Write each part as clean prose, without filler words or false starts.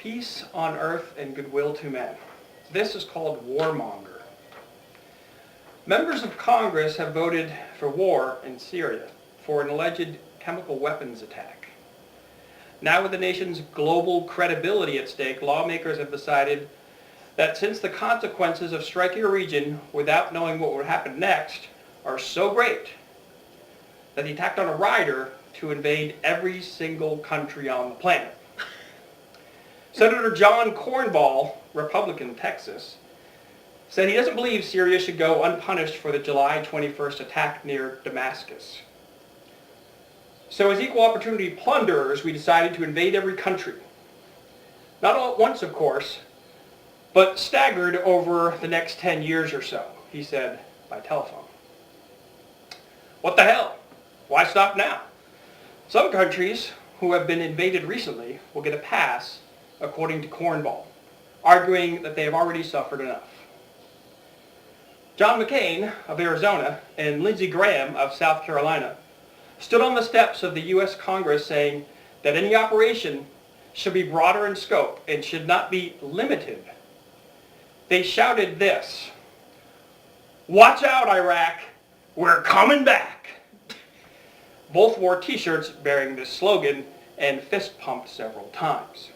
peace on earth and goodwill to men. This is called warmonger. Members of Congress have voted for war in Syria for an alleged chemical weapons attack. Now with the nation's global credibility at stake, lawmakers have decided that since the consequences of striking a region without knowing what would happen next are so great, that he tacked on a rider to invade every single country on the planet. Senator John Cornwall, Republican, Texas, said he doesn't believe Syria should go unpunished for the July 21st attack near Damascus. So as equal opportunity plunderers, we decided to invade every country. Not all at once, of course, but staggered over the next 10 years or so, he said by telephone. What the hell? Why stop now? Some countries who have been invaded recently will get a pass, according to Cornwall, arguing that they have already suffered enough. John McCain of Arizona and Lindsey Graham of South Carolina stood on the steps of the U.S. Congress saying that any operation should be broader in scope and should not be limited. They shouted this: "Watch out, Iraq, we're coming back." Both wore t-shirts bearing this slogan and fist pumped several times.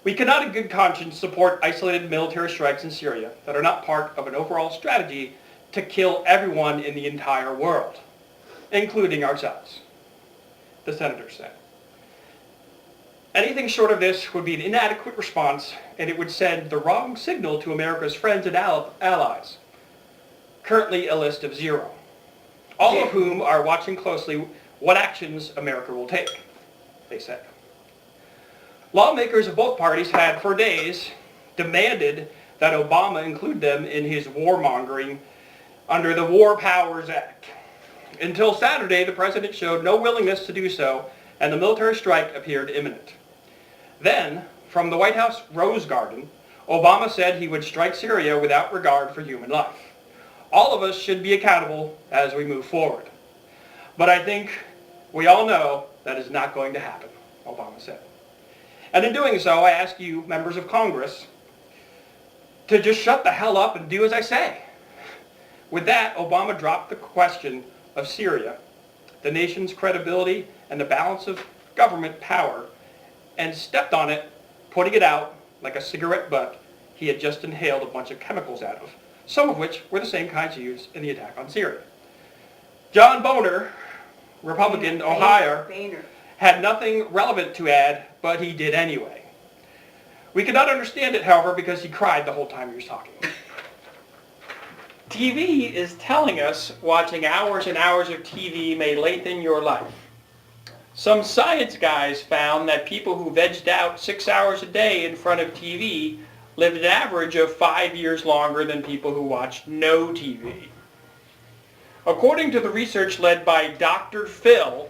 We cannot in good conscience support isolated military strikes in Syria that are not part of an overall strategy to kill everyone in the entire world, including ourselves, the senator said. Anything short of this would be an inadequate response, and it would send the wrong signal to America's friends and allies, currently a list of 0, all of whom are watching closely what actions America will take, they said. Lawmakers of both parties had, for days, demanded that Obama include them in his warmongering under the War Powers Act. Until Saturday, the president showed no willingness to do so, and the military strike appeared imminent. Then, from the White House Rose Garden, Obama said he would strike Syria without regard for human life. All of us should be accountable as we move forward. But I think we all know that is not going to happen, Obama said. And in doing so, I ask you, members of Congress, to just shut the hell up and do as I say. With that, Obama dropped the question of Syria, the nation's credibility and the balance of government power, and stepped on it, putting it out like a cigarette butt he had just inhaled a bunch of chemicals out of, some of which were the same kinds used in the attack on Syria. John Boehner, Republican, Ohio, had nothing relevant to add, but he did anyway. We could not understand it, however, because he cried the whole time he was talking. TV is telling us watching hours and hours of TV may lengthen your life. Some science guys found that people who vegged out 6 hours a day in front of TV lived an average of 5 years longer than people who watched no TV. According to the research led by Dr. Phil,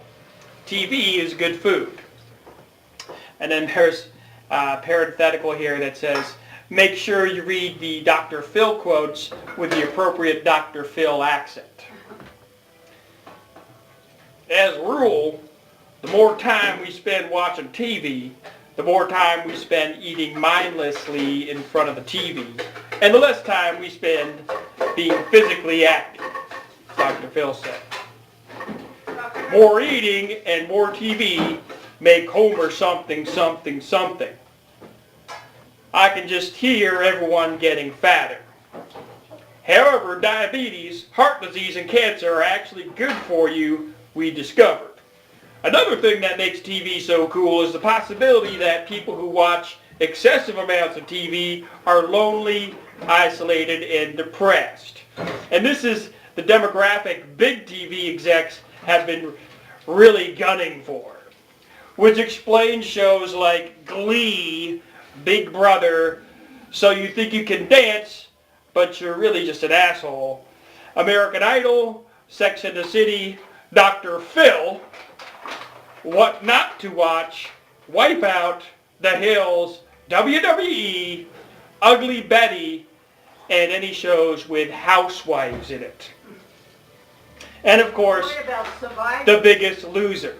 TV is good food. And then there's a parenthetical here that says, make sure you read the Dr. Phil quotes with the appropriate Dr. Phil accent. As a rule, the more time we spend watching TV, the more time we spend eating mindlessly in front of the TV, and the less time we spend being physically active, Dr. Phil said. More eating and more TV make Homer something, something, something. I can just hear everyone getting fatter. However, diabetes, heart disease, and cancer are actually good for you, we discovered. Another thing that makes TV so cool is the possibility that people who watch excessive amounts of TV are lonely, isolated, and depressed. And this is the demographic big TV execs have been really gunning for, which explains shows like Glee, Big Brother, So You Think You Can Dance, but you're really just an asshole, American Idol, Sex and the City, Dr. Phil, What Not to Watch, Wipeout, The Hills, WWE, Ugly Betty, and any shows with housewives in it. And of course, The Biggest Loser.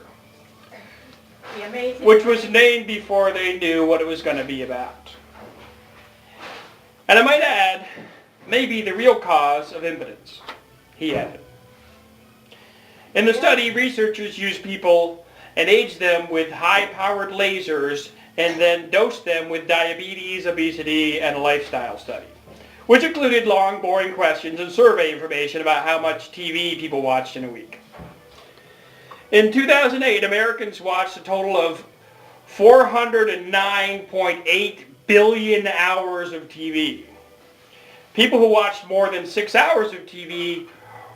The Amazing which was named before they knew what it was going to be about. And I might add, maybe the real cause of impotence, he added. In the study, researchers used people and aged them with high-powered lasers and then dosed them with diabetes, obesity, and a lifestyle study, which included long, boring questions and survey information about how much TV people watched in a week. In 2008, Americans watched a total of 409.8 billion hours of TV. People who watched more than 6 hours of TV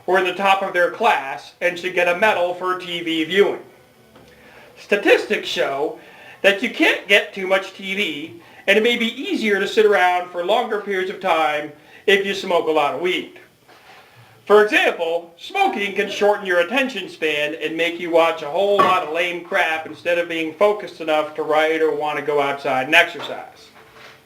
were in the top of their class and should get a medal for TV viewing. Statistics show that you can't get too much TV, and it may be easier to sit around for longer periods of time if you smoke a lot of weed. For example, smoking can shorten your attention span and make you watch a whole lot of lame crap instead of being focused enough to write or want to go outside and exercise.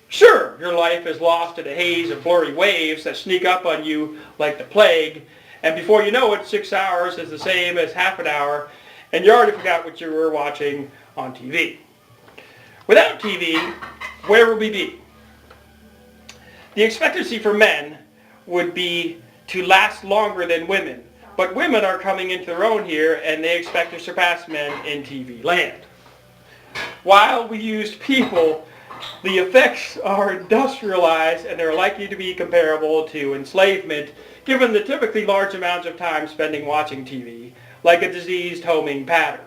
Sure, your life is lost in a haze of blurry waves that sneak up on you like the plague, and before you know it, 6 hours is the same as half an hour, and you already forgot what you were watching on TV. Without TV, where would we be? The expectancy for men would be to last longer than women, but women are coming into their own here, and they expect to surpass men in TV land. While we used people, the effects are industrialized, and they're likely to be comparable to enslavement, given the typically large amounts of time spending watching TV, like a diseased homing pattern.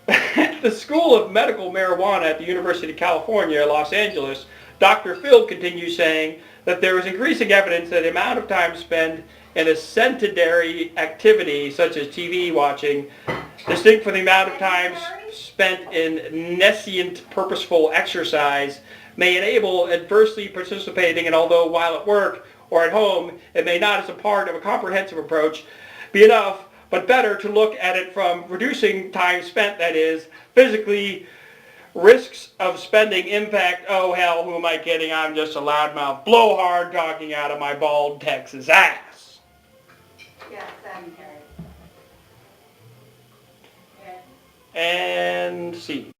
At the School of Medical Marijuana at the University of California, Los Angeles, Dr. Phil continues saying that there is increasing evidence that the amount of time spent in a sedentary activity, such as TV watching, distinct from the amount of time spent in nescient purposeful exercise, may enable adversely participating, and although while at work or at home, it may not as a part of a comprehensive approach be enough, but better to look at it from reducing time spent, that is, physically, risks of spending impact, oh hell, who am I kidding, I'm just a loudmouth blowhard talking out of my bald Texas ass. Yeah, sedentary. Yeah. And see.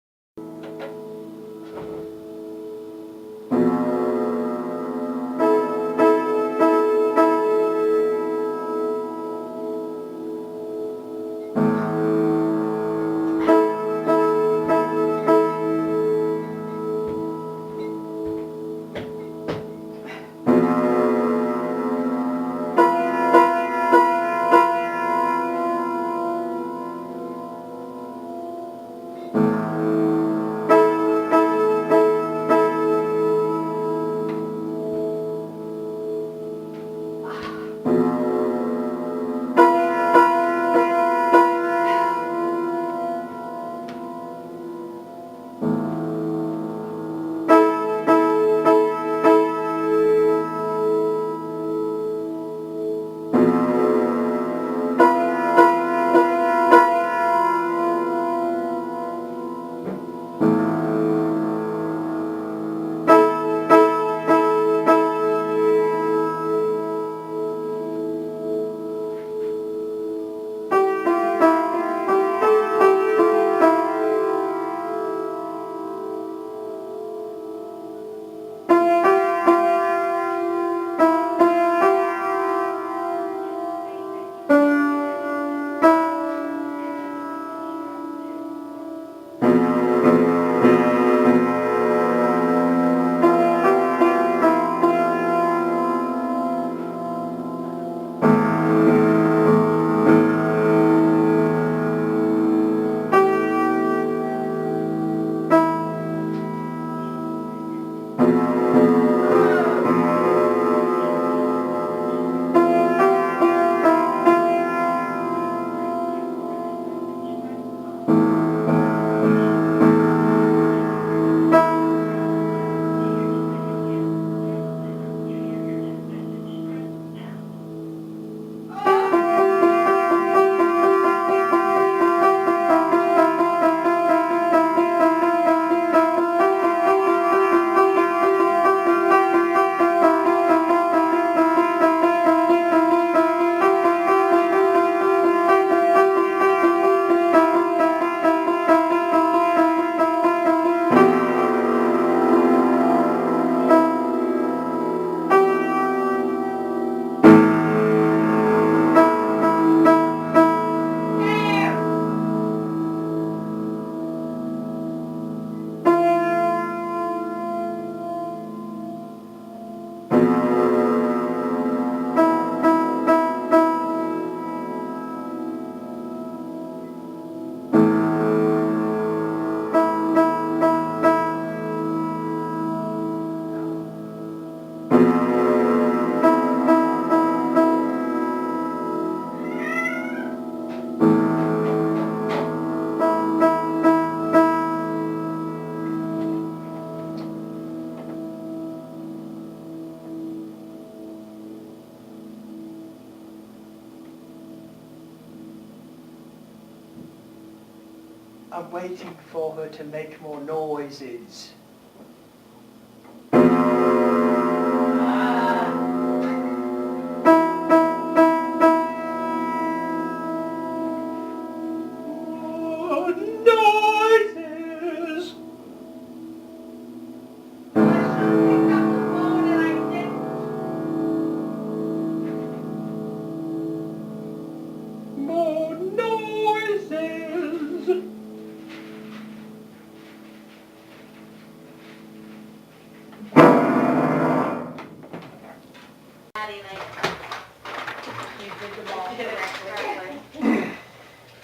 I'm waiting for her to make more noises. Noises. More noises.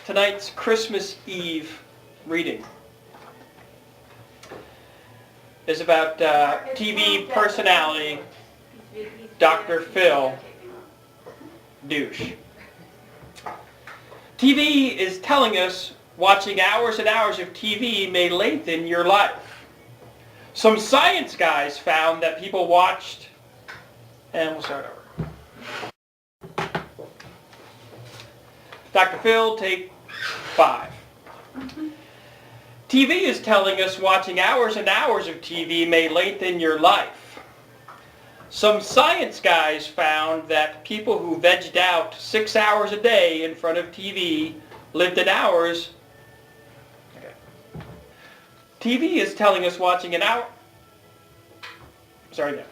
Tonight's Christmas Eve reading is about TV personality Dr. Phil Douche. TV is telling us watching hours and hours of TV may lengthen your life. Some science guys found that people watched, and we'll start over. Dr. Phil, take 5. TV is telling us watching hours and hours of TV may lengthen your life. Some science guys found that people who vegged out 6 hours a day in front of TV lived in hours. Okay. TV is telling us watching an hour. Sorry, no.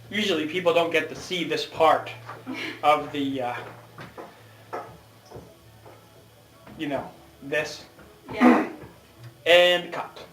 Usually people don't get to see this part of the, this. Yeah. And cut.